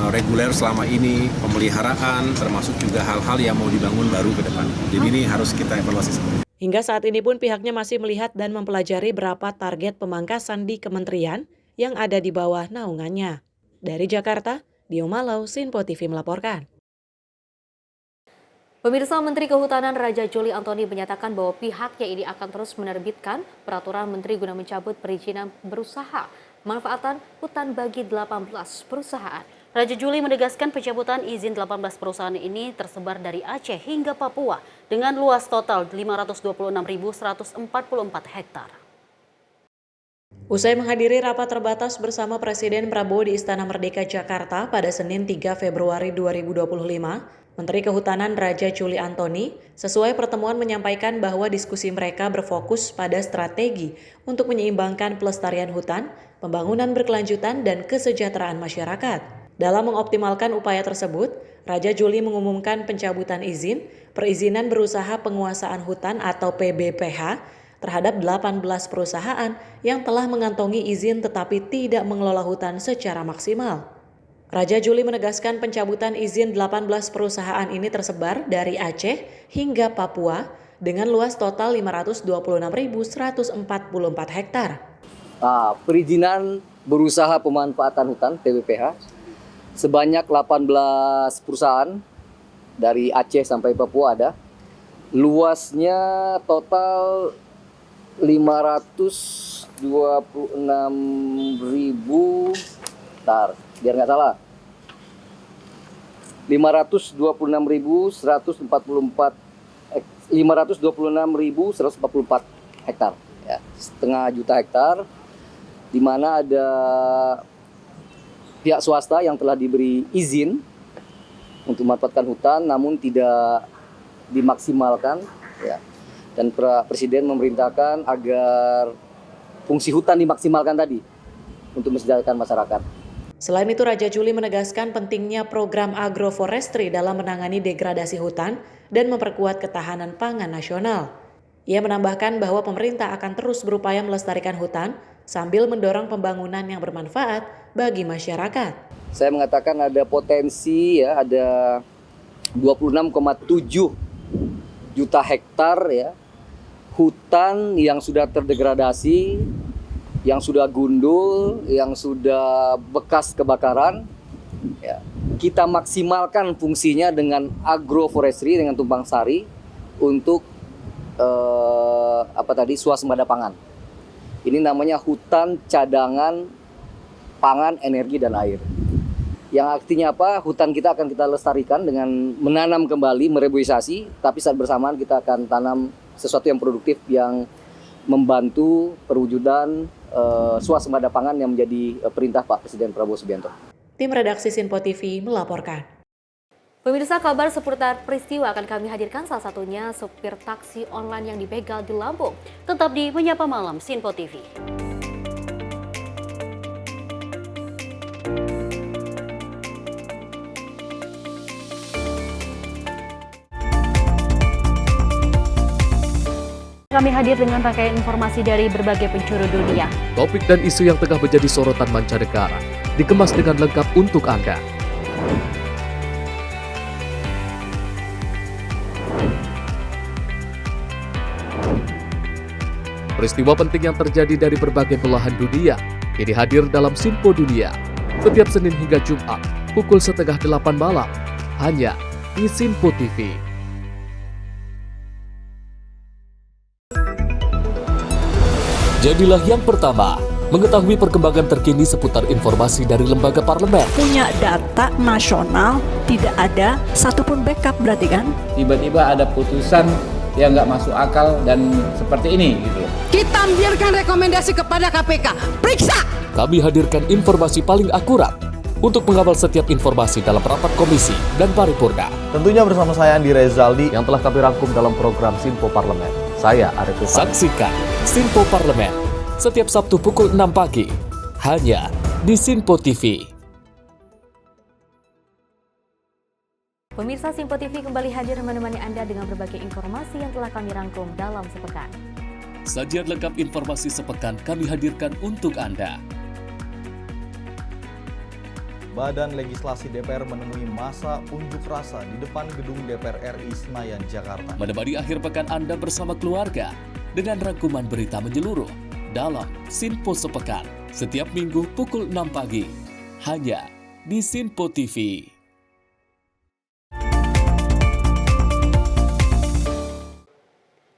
reguler selama ini, pemeliharaan, termasuk juga hal-hal yang mau dibangun baru ke depan. Jadi ini harus kita evaluasi semuanya. Hingga saat ini pun pihaknya masih melihat dan mempelajari berapa target pemangkasan di kementerian yang ada di bawah naungannya. Dari Jakarta, Dio Malau, Sinpo TV melaporkan. Pemirsa, Menteri Kehutanan Raja Juli Antoni menyatakan bahwa pihaknya ini akan terus menerbitkan peraturan menteri guna mencabut perizinan berusaha manfaatan hutan bagi 18 perusahaan. Raja Juli menegaskan pencabutan izin 18 perusahaan ini tersebar dari Aceh hingga Papua dengan luas total 526.144 hektar. Usai menghadiri rapat terbatas bersama Presiden Prabowo di Istana Merdeka Jakarta pada Senin 3 Februari 2025, Menteri Kehutanan Raja Juli Antoni sesuai pertemuan menyampaikan bahwa diskusi mereka berfokus pada strategi untuk menyeimbangkan pelestarian hutan, pembangunan berkelanjutan, dan kesejahteraan masyarakat. Dalam mengoptimalkan upaya tersebut, Raja Juli mengumumkan pencabutan perizinan berusaha penguasaan hutan atau PBPH terhadap 18 perusahaan yang telah mengantongi izin tetapi tidak mengelola hutan secara maksimal. Raja Juli menegaskan pencabutan izin 18 perusahaan ini tersebar dari Aceh hingga Papua dengan luas total 526.144 hektar. Perizinan berusaha pemanfaatan hutan (PBPH) sebanyak 18 perusahaan dari Aceh sampai Papua ada. Luasnya total 526.144 hektar, ya, setengah juta hektar, di mana ada pihak swasta yang telah diberi izin untuk memanfaatkan hutan, namun tidak dimaksimalkan, ya. Dan Presiden memerintahkan agar fungsi hutan dimaksimalkan tadi untuk mensejahterakan masyarakat. Selain itu, Raja Juli menegaskan pentingnya program agroforestry dalam menangani degradasi hutan dan memperkuat ketahanan pangan nasional. Ia menambahkan bahwa pemerintah akan terus berupaya melestarikan hutan sambil mendorong pembangunan yang bermanfaat bagi masyarakat. Saya mengatakan ada potensi, ya, ada 26,7 juta hektar, ya, hutan yang sudah terdegradasi, yang sudah gundul, yang sudah bekas kebakaran, ya. Kita maksimalkan fungsinya dengan agroforestry, dengan tumpang sari untuk swasembada pangan. Ini namanya hutan cadangan pangan, energi, dan air. Yang artinya apa? Hutan kita akan kita lestarikan dengan menanam kembali, mereboisasi, tapi saat bersamaan kita akan tanam sesuatu yang produktif yang membantu perwujudan swasembada pangan yang menjadi perintah Pak Presiden Prabowo Subianto. Tim redaksi Sinpo TV melaporkan. Pemirsa, kabar seputar peristiwa akan kami hadirkan, salah satunya supir taksi online yang dibegal di Lampung. Tetap di Menyapa Malam Sinpo TV. Kami hadir dengan rangkaian informasi dari berbagai penjuru dunia. Topik dan isu yang tengah menjadi sorotan mancanegara dikemas dengan lengkap untuk Anda. Peristiwa penting yang terjadi dari berbagai belahan dunia kini hadir dalam Sinpo Dunia setiap Senin hingga Jumat pukul 7:30 malam hanya di Sinpo TV. Jadilah yang pertama mengetahui perkembangan terkini seputar informasi dari lembaga parlemen. Punya data nasional, tidak ada satupun backup berarti kan? Tiba-tiba ada putusan yang nggak masuk akal dan seperti ini gitu. Kita biarkan rekomendasi kepada KPK, periksa! Kami hadirkan informasi paling akurat untuk mengawal setiap informasi dalam rapat komisi dan paripurna. Tentunya bersama saya Andi Rezaldi yang telah kami rangkum dalam program Sinpo Parlemen. Saya Arif Tufan. Saksikan Sinpo Parlemen setiap Sabtu pukul 6 pagi hanya di Sinpo TV. Pemirsa, Sinpo TV kembali hadir menemani Anda dengan berbagai informasi yang telah kami rangkum dalam sepekan. Sajian lengkap informasi sepekan kami hadirkan untuk Anda. Badan Legislasi DPR menemui masa unjuk rasa di depan gedung DPR RI Senayan, Jakarta. Menemani akhir pekan Anda bersama keluarga dengan rangkuman berita menyeluruh dalam Sinpo Sepekan setiap minggu pukul 6 pagi hanya di Sinpo TV.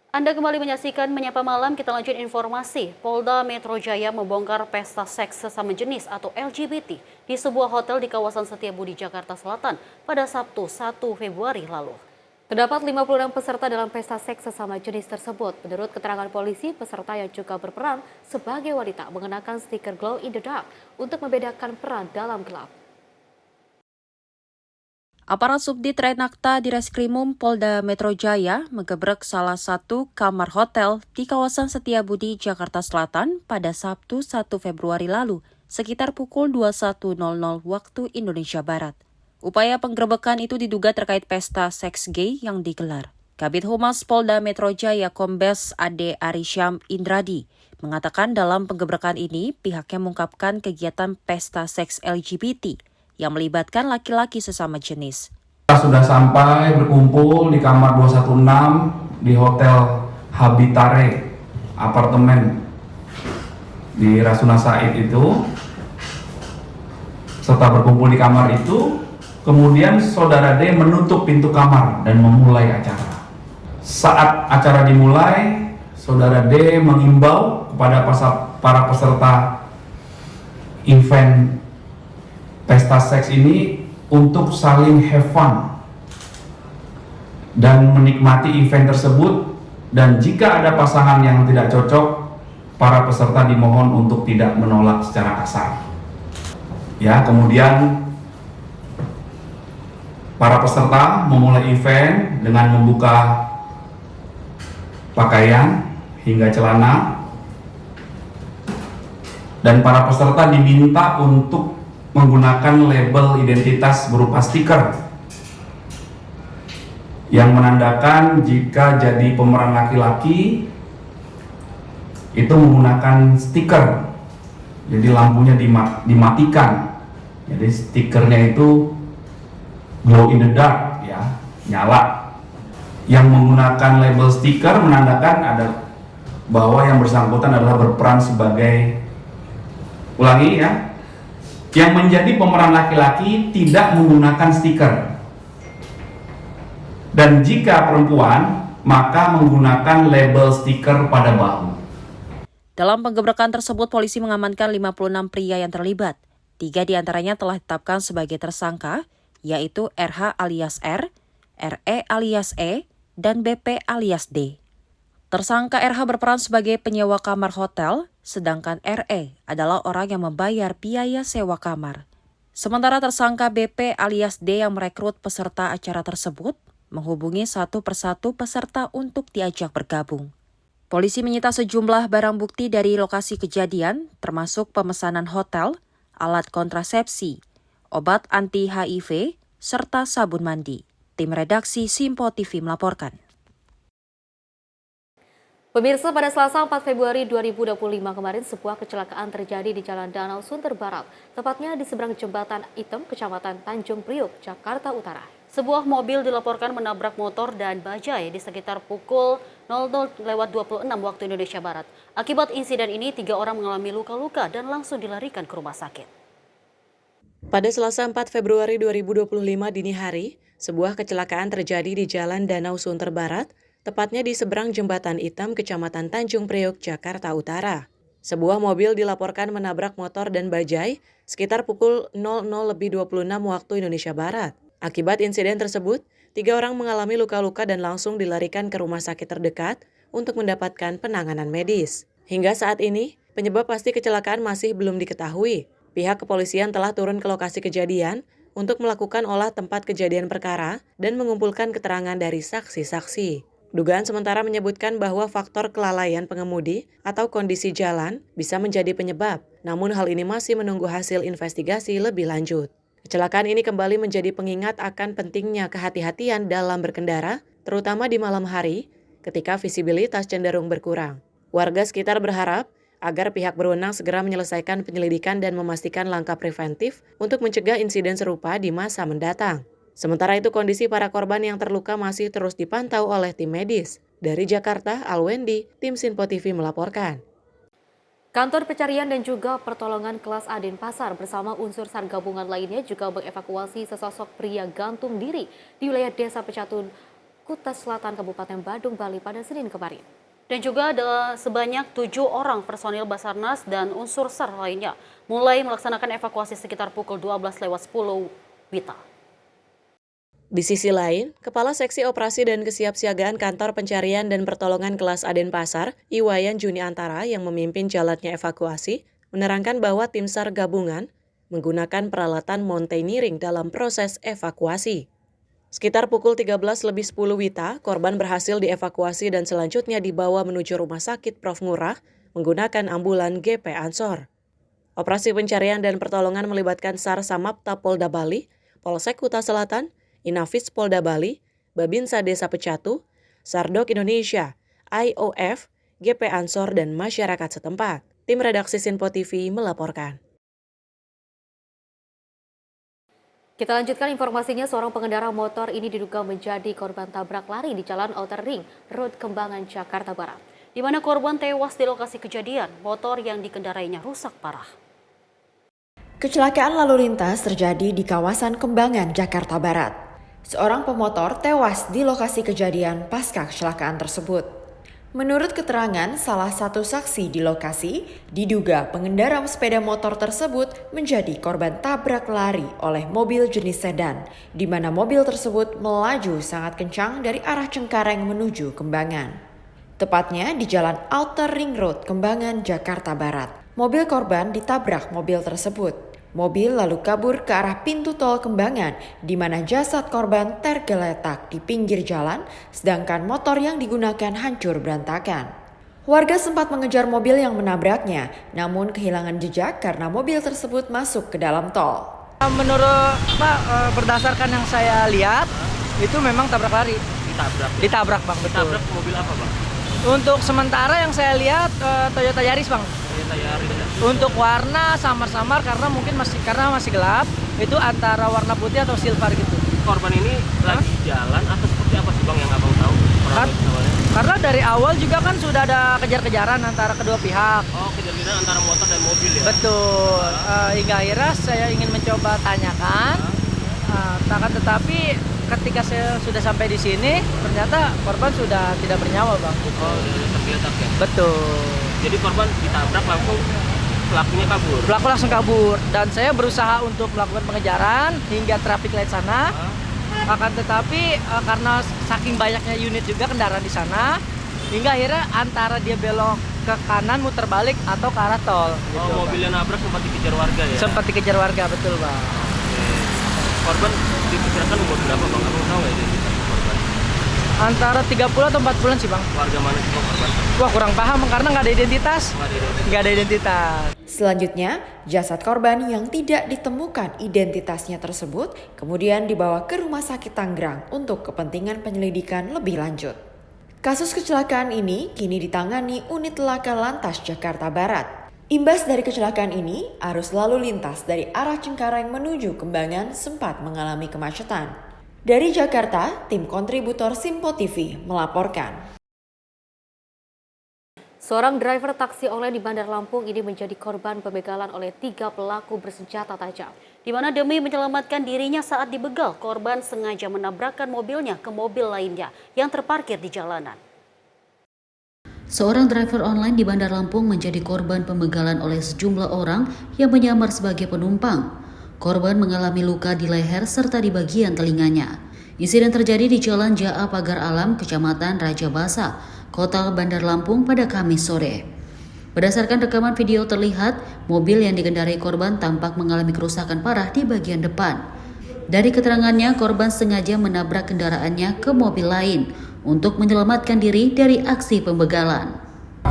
Anda kembali menyaksikan Menyapa Malam, kita lanjut informasi. Polda Metro Jaya membongkar pesta seks sesama jenis atau LGBT di sebuah hotel di kawasan Setiabudi, Jakarta Selatan pada Sabtu 1 Februari lalu. Terdapat 56 peserta dalam pesta seks sesama jenis tersebut. Menurut keterangan polisi, peserta yang juga berperan sebagai wanita mengenakan stiker glow in the dark untuk membedakan peran dalam gelap. Aparat Subdit Renakta Direskrimum Polda Metro Jaya menggebrek salah satu kamar hotel di kawasan Setiabudi, Jakarta Selatan pada Sabtu 1 Februari lalu, sekitar pukul 21.00 waktu Indonesia Barat. Upaya penggerebekan itu diduga terkait pesta seks gay yang digelar. Kabid Humas Polda Metro Jaya Kombes Ade Arisyam Indradi mengatakan dalam penggebrekan ini pihaknya mengungkapkan kegiatan pesta seks LGBT yang melibatkan laki-laki sesama jenis. Sudah sampai berkumpul di kamar 216 di Hotel Habitare apartemen di Rasuna Said itu, serta berkumpul di kamar itu. Kemudian saudara D menutup pintu kamar dan memulai acara. Saat acara dimulai, saudara D mengimbau kepada para peserta event pesta seks ini untuk saling have fun dan menikmati event tersebut, dan jika ada pasangan yang tidak cocok, para peserta dimohon untuk tidak menolak secara kasar. Ya, kemudian para peserta memulai event dengan membuka pakaian hingga celana, dan para peserta diminta untuk menggunakan label identitas berupa stiker yang menandakan jika jadi pemeran laki-laki itu menggunakan stiker, jadi lampunya dimatikan, jadi stikernya itu glow in the dark, ya, nyala. Yang menggunakan label stiker menandakan ada bahwa yang bersangkutan adalah berperan sebagai, ulangi ya, yang menjadi pemeran laki-laki tidak menggunakan stiker, dan jika perempuan maka menggunakan label stiker pada bahu. Dalam penggebrakan tersebut, polisi mengamankan 56 pria yang terlibat. 3 diantaranya telah ditetapkan sebagai tersangka, yaitu RH alias R, RE alias E, dan BP alias D. Tersangka RH berperan sebagai penyewa kamar hotel, sedangkan RE adalah orang yang membayar biaya sewa kamar. Sementara tersangka BP alias D yang merekrut peserta acara tersebut menghubungi satu persatu peserta untuk diajak bergabung. Polisi menyita sejumlah barang bukti dari lokasi kejadian, termasuk pemesanan hotel, alat kontrasepsi, obat anti-HIV, serta sabun mandi. Tim redaksi Simpo TV melaporkan. Pemirsa, pada Selasa 4 Februari 2025 kemarin, sebuah kecelakaan terjadi di Jalan Danau Sunter Barat, tepatnya di seberang Jembatan Item, Kecamatan Tanjung Priok, Jakarta Utara. Sebuah mobil dilaporkan menabrak motor dan bajai di sekitar pukul 00.26 waktu Indonesia Barat. Akibat insiden ini, 3 orang mengalami luka-luka dan langsung dilarikan ke rumah sakit. Pada Selasa 4 Februari 2025 dini hari, sebuah kecelakaan terjadi di Jalan Danau Sunter Barat, tepatnya di seberang Jembatan Item, Kecamatan Tanjung Priok, Jakarta Utara. Sebuah mobil dilaporkan menabrak motor dan bajai sekitar pukul 00.26 waktu Indonesia Barat. Akibat insiden tersebut, 3 orang mengalami luka-luka dan langsung dilarikan ke rumah sakit terdekat untuk mendapatkan penanganan medis. Hingga saat ini, penyebab pasti kecelakaan masih belum diketahui. Pihak kepolisian telah turun ke lokasi kejadian untuk melakukan olah tempat kejadian perkara dan mengumpulkan keterangan dari saksi-saksi. Dugaan sementara menyebutkan bahwa faktor kelalaian pengemudi atau kondisi jalan bisa menjadi penyebab, namun hal ini masih menunggu hasil investigasi lebih lanjut. Kecelakaan ini kembali menjadi pengingat akan pentingnya kehati-hatian dalam berkendara, terutama di malam hari ketika visibilitas cenderung berkurang. Warga sekitar berharap agar pihak berwenang segera menyelesaikan penyelidikan dan memastikan langkah preventif untuk mencegah insiden serupa di masa mendatang. Sementara itu, kondisi para korban yang terluka masih terus dipantau oleh tim medis. Dari Jakarta, Alwendi, tim Sinpo TV melaporkan. Kantor Pencarian dan juga Pertolongan Kelas A Denpasar bersama unsur SAR gabungan lainnya juga mengevakuasi sesosok pria gantung diri di wilayah Desa Pecatun, Kuta Selatan, Kabupaten Badung, Bali pada Senin kemarin. Dan juga ada sebanyak 7 orang personil Basarnas dan unsur SAR lainnya mulai melaksanakan evakuasi sekitar pukul 12.10 WITA. Di sisi lain, Kepala Seksi Operasi dan Kesiapsiagaan Kantor Pencarian dan Pertolongan Kelas A Denpasar, Iwayan Juni Antara yang memimpin jalannya evakuasi, menerangkan bahwa tim SAR gabungan menggunakan peralatan mountaineering dalam proses evakuasi. Sekitar pukul 13.10 WITA, korban berhasil dievakuasi dan selanjutnya dibawa menuju Rumah Sakit Prof. Ngurah menggunakan ambulan GP Ansor. Operasi pencarian dan pertolongan melibatkan SAR Samapta Polda Bali, Polsek Kuta Selatan, Inafis Polda Bali, Babinsa Desa Pecatu, Sardok Indonesia, IOF, GP Ansor, dan masyarakat setempat. Tim redaksi Sinpo TV melaporkan. Kita lanjutkan informasinya, seorang pengendara motor ini diduga menjadi korban tabrak lari di Jalan Outer Ring Road Kembangan, Jakarta Barat, di mana korban tewas di lokasi kejadian, motor yang dikendarainya rusak parah. Kecelakaan lalu lintas terjadi di kawasan Kembangan, Jakarta Barat. Seorang pemotor tewas di lokasi kejadian pasca kecelakaan tersebut. Menurut keterangan salah satu saksi di lokasi, diduga pengendara sepeda motor tersebut menjadi korban tabrak lari oleh mobil jenis sedan, di mana mobil tersebut melaju sangat kencang dari arah Cengkareng menuju Kembangan. Tepatnya di Jalan Outer Ring Road Kembangan, Jakarta Barat. Mobil korban ditabrak mobil tersebut. Mobil lalu kabur ke arah pintu tol Kembangan, di mana jasad korban tergeletak di pinggir jalan, sedangkan motor yang digunakan hancur berantakan. Warga sempat mengejar mobil yang menabraknya, namun kehilangan jejak karena mobil tersebut masuk ke dalam tol. Menurut Pak, berdasarkan yang saya lihat, itu memang tabrak lari. Ditabrak Bang, betul. Ditabrak mobil apa Bang? Untuk sementara yang saya lihat Toyota Yaris Bang. Toyota Yaris ya? Untuk warna samar-samar karena mungkin masih gelap, itu antara warna putih atau silver gitu. Korban ini lagi jalan atau seperti apa sih Bang yang Abang tahu? Karena dari awal juga kan sudah ada kejar-kejaran antara kedua pihak. Oh, kejar-kejaran antara motor dan mobil ya? Betul. Hingga akhirnya saya ingin mencoba tanyakan, tetapi ketika saya sudah sampai di sini, ternyata korban sudah tidak bernyawa Bang. Oh, tergeletak ya? Betul. Jadi korban ditabrak langsung pelakunya kabur? Pelaku langsung kabur dan saya berusaha untuk melakukan pengejaran hingga traffic light sana. Akan tetapi karena saking banyaknya unit juga kendaraan di sana, hingga akhirnya antara dia belok ke kanan muter balik atau ke arah tol. Gitu, mobil yang nabrak sempat dikejar warga ya? Sempat dikejar warga, betul Bang. Korban diperkirakan umur berapa Bang? Abang tahu nggak identitas korban? Antara 30 atau 40 sih Bang. Warga mana sih korban? Wah, kurang paham karena nggak ada identitas. Nggak ada identitas. Selanjutnya, jasad korban yang tidak ditemukan identitasnya tersebut kemudian dibawa ke Rumah Sakit Tangerang untuk kepentingan penyelidikan lebih lanjut. Kasus kecelakaan ini kini ditangani Unit Laka Lantas Jakarta Barat. Imbas dari kecelakaan ini, arus lalu lintas dari arah Cengkareng menuju Kembangan sempat mengalami kemacetan. Dari Jakarta, tim kontributor Simpo TV melaporkan. Seorang driver taksi online di Bandar Lampung ini menjadi korban pembegalan oleh 3 pelaku bersenjata tajam. Di mana demi menyelamatkan dirinya saat dibegal, korban sengaja menabrakkan mobilnya ke mobil lainnya yang terparkir di jalanan. Seorang driver online di Bandar Lampung menjadi korban pembegalan oleh sejumlah orang yang menyamar sebagai penumpang. Korban mengalami luka di leher serta di bagian telinganya. Insiden terjadi di Jalan Jaa Pagar Alam, Kecamatan Raja Basa, Kota Bandar Lampung pada Kamis sore. Berdasarkan rekaman video terlihat, mobil yang dikendarai korban tampak mengalami kerusakan parah di bagian depan. Dari keterangannya, korban sengaja menabrak kendaraannya ke mobil lain untuk menyelamatkan diri dari aksi pembegalan.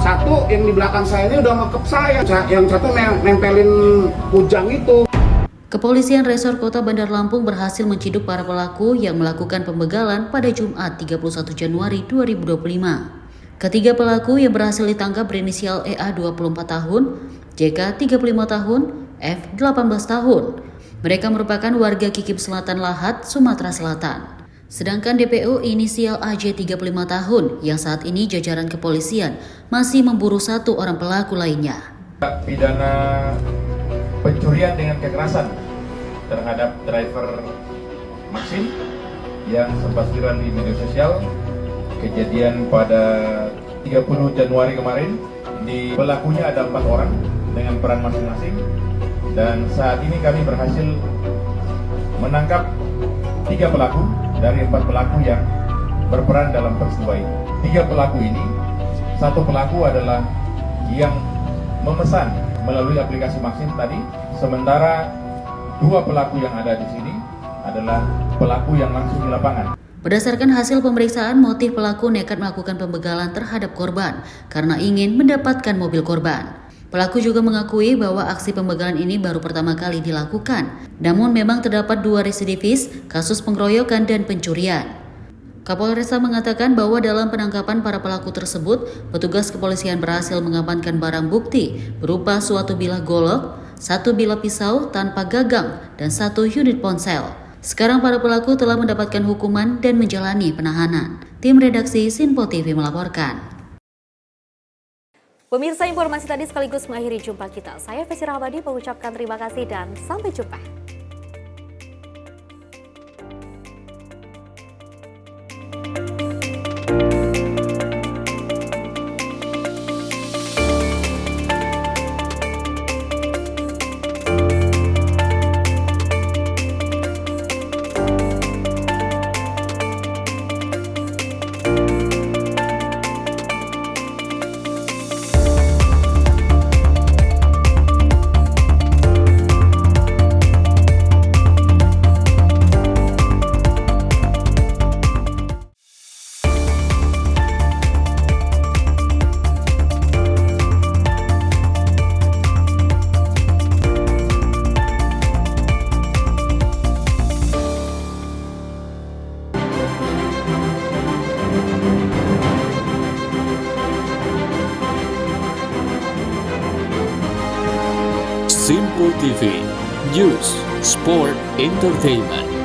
Satu yang di belakang saya ini udah ngekep saya, yang satu nempelin kujang itu. Kepolisian Resor Kota Bandar Lampung berhasil menciduk para pelaku yang melakukan pembegalan pada Jumat 31 Januari 2025. Ketiga pelaku yang berhasil ditangkap berinisial EA 24 tahun, JK 35 tahun, F 18 tahun. Mereka merupakan warga Kikip Selatan Lahat, Sumatera Selatan. Sedangkan DPO inisial AJ 35 tahun yang saat ini jajaran kepolisian masih memburu 1 orang pelaku lainnya. Pidana pencurian dengan kekerasan terhadap driver Maxim yang sempat viral di media sosial. Kejadian pada 30 Januari kemarin. Di pelakunya ada 4 orang dengan peran masing-masing, dan saat ini kami berhasil menangkap 3 pelaku dari 4 pelaku yang berperan dalam peristiwa ini. 3 pelaku ini, 1 pelaku adalah yang memesan melalui aplikasi Maxim tadi, sementara 2 pelaku yang ada di sini adalah pelaku yang langsung di lapangan. Berdasarkan hasil pemeriksaan, motif pelaku nekat melakukan pembegalan terhadap korban karena ingin mendapatkan mobil korban. Pelaku juga mengakui bahwa aksi pembegalan ini baru pertama kali dilakukan, namun memang terdapat 2 residivis kasus pengeroyokan dan pencurian. Kapolresta mengatakan bahwa dalam penangkapan para pelaku tersebut, petugas kepolisian berhasil mengamankan barang bukti berupa suatu bilah golok, 1 bilah pisau tanpa gagang, dan 1 unit ponsel. Sekarang para pelaku telah mendapatkan hukuman dan menjalani penahanan. Tim redaksi Sinpo TV melaporkan. Pemirsa, informasi tadi sekaligus mengakhiri jumpa kita. Saya Fesi Rahmadi mengucapkan terima kasih dan sampai jumpa. Sinpo TV, News, Sport, Entertainment.